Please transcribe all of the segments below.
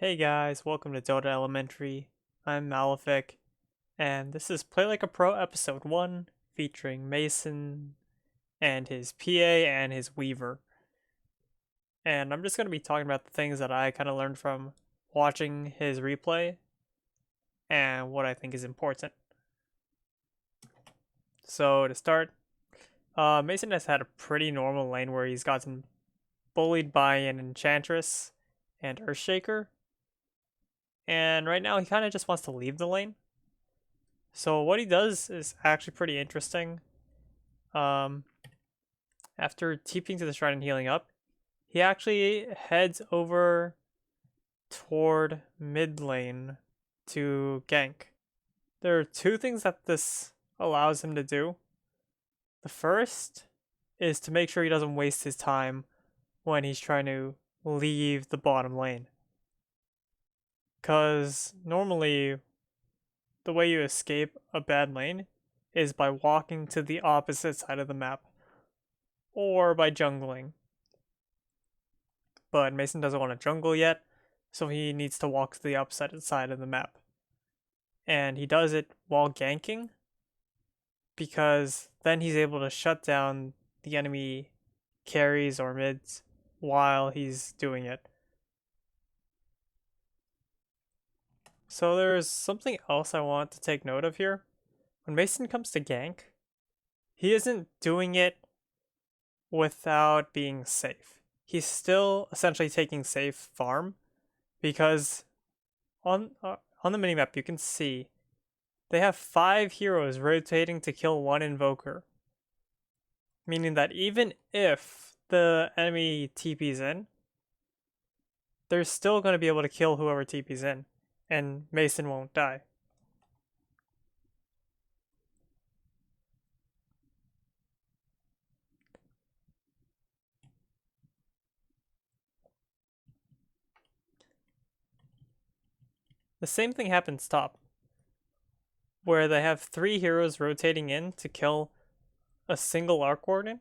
Hey guys, welcome to Dota Elementary. I'm Malefic, and this is Play Like a Pro Episode 1, featuring Mason and his PA and his Weaver. And I'm just going to be talking about the things that I kind of learned from watching his replay and what I think is important. So to start, Mason has had a pretty normal lane where he's gotten bullied by an Enchantress and Earthshaker. And right now he kind of just wants to leave the lane. So what he does is actually pretty interesting. After TPing to the shrine and healing up, he actually heads over toward mid lane to gank. There are two things that this allows him to do. The first is to make sure he doesn't waste his time when he's trying to leave the bottom lane. Because normally, the way you escape a bad lane is by walking to the opposite side of the map, or by jungling. But Mason doesn't want to jungle yet, so he needs to walk to the opposite side of the map. And he does it while ganking, because then he's able to shut down the enemy carries or mids while he's doing it. So there's something else I want to take note of here. When Mason comes to gank, he isn't doing it without being safe. He's still essentially taking safe farm, because on the minimap you can see they have 5 heroes rotating to kill 1 invoker. Meaning that even if the enemy TP's in, they're still going to be able to kill whoever TP's in, and Mason won't die. The same thing happens top, where they have 3 heroes rotating in to kill a single Arc Warden.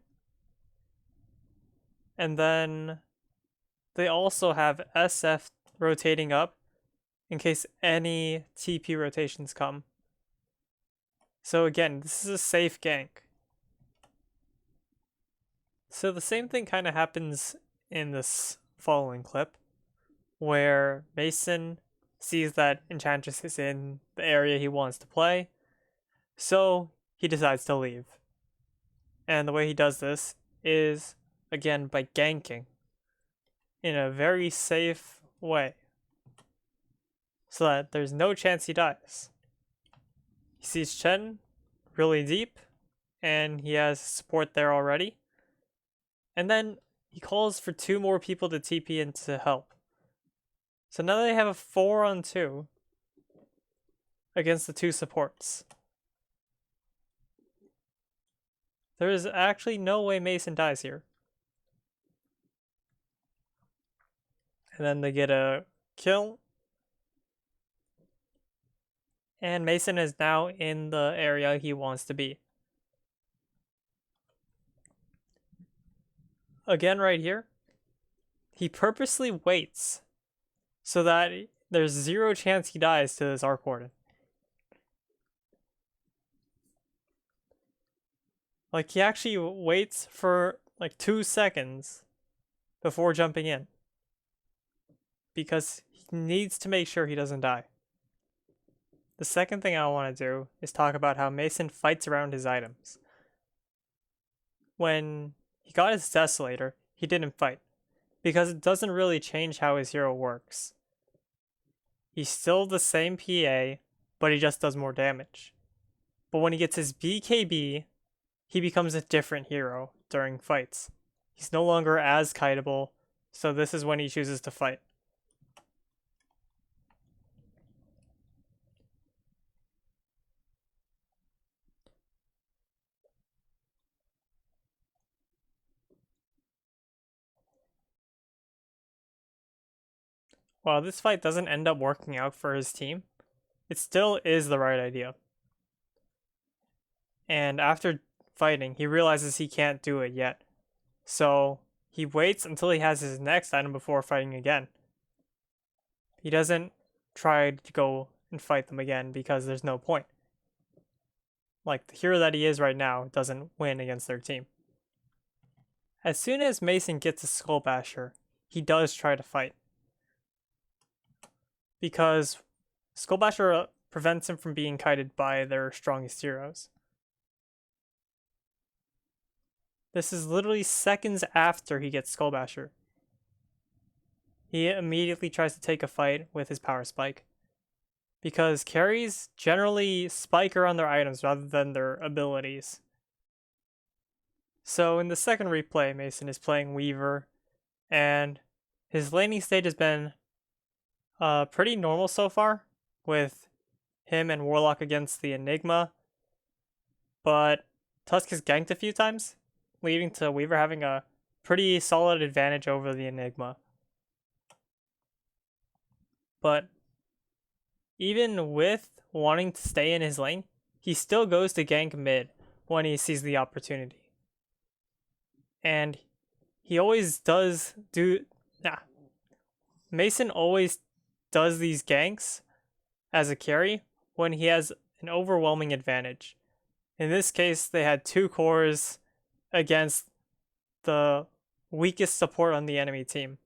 And then they also have SF rotating up in case any TP rotations come. So again, this is a safe gank. So the same thing kind of happens in this following clip, where Mason sees that Enchantress is in the area he wants to play, so he decides to leave. And the way he does this is, again, by ganking in a very safe way, so that there's no chance he dies. He sees Chen really deep, and he has support there already. And then he calls for 2 more people to TP in to help. So now they have a 4-on-2 against the 2 supports. There is actually no way Mason dies here. And then they get a kill. And Mason is now in the area he wants to be. Again, right here, he purposely waits so that there's 0 chance he dies to this Arc Warden. Like, he actually waits for like 2 seconds before jumping in, because he needs to make sure he doesn't die. The second thing I want to do is talk about how Mason fights around his items. When he got his Desolator, he didn't fight, because it doesn't really change how his hero works. He's still the same PA, but he just does more damage. But when he gets his BKB, he becomes a different hero during fights. He's no longer as kiteable, so this is when he chooses to fight. While this fight doesn't end up working out for his team, it still is the right idea. And after fighting, he realizes he can't do it yet. So he waits until he has his next item before fighting again. He doesn't try to go and fight them again because there's no point. Like, the hero that he is right now doesn't win against their team. As soon as Mason gets a Skull Basher, he does try to fight. Because Skull Basher prevents him from being kited by their strongest heroes. This is literally seconds after he gets Skull Basher. He immediately tries to take a fight with his Power Spike. Because carries generally spike around their items rather than their abilities. So in the second replay, Mason is playing Weaver, and his laning stage has been pretty normal so far, with him and Warlock against the Enigma, but Tusk has ganked a few times, leading to Weaver having a pretty solid advantage over the Enigma. But even with wanting to stay in his lane, he still goes to gank mid when he sees the opportunity. And he always does Mason always does these ganks as a carry when he has an overwhelming advantage. In this case, they had 2 cores against the weakest support on the enemy team.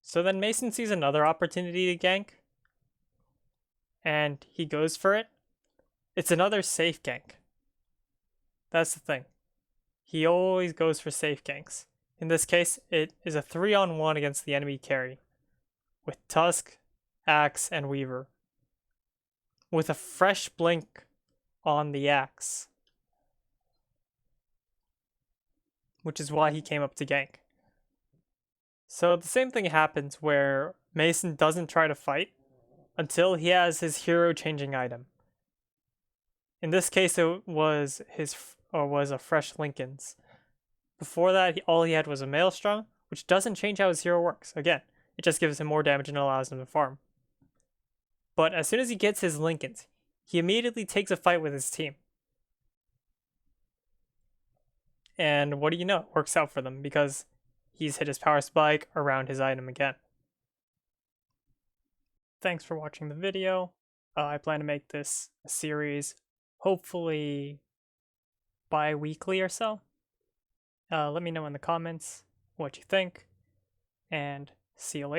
So then Mason sees another opportunity to gank, and he goes for it. It's another safe gank. That's the thing. He always goes for safe ganks. In this case, it is a 3-on-1 against the enemy carry, with Tusk, Axe, and Weaver, with a fresh blink on the Axe, which is why he came up to gank. So the same thing happens where Mason doesn't try to fight until he has his hero changing item. In this case, it was a fresh Linken's. Before that, all he had was a Maelstrom, which doesn't change how his hero works. Again, it just gives him more damage and allows him to farm. But as soon as he gets his Linken's, he immediately takes a fight with his team. And what do you know? It works out for them because he's hit his Power Spike around his item again. Thanks for watching the video. I plan to make this a series, hopefully bi-weekly or so. Let me know in the comments what you think, and see you later.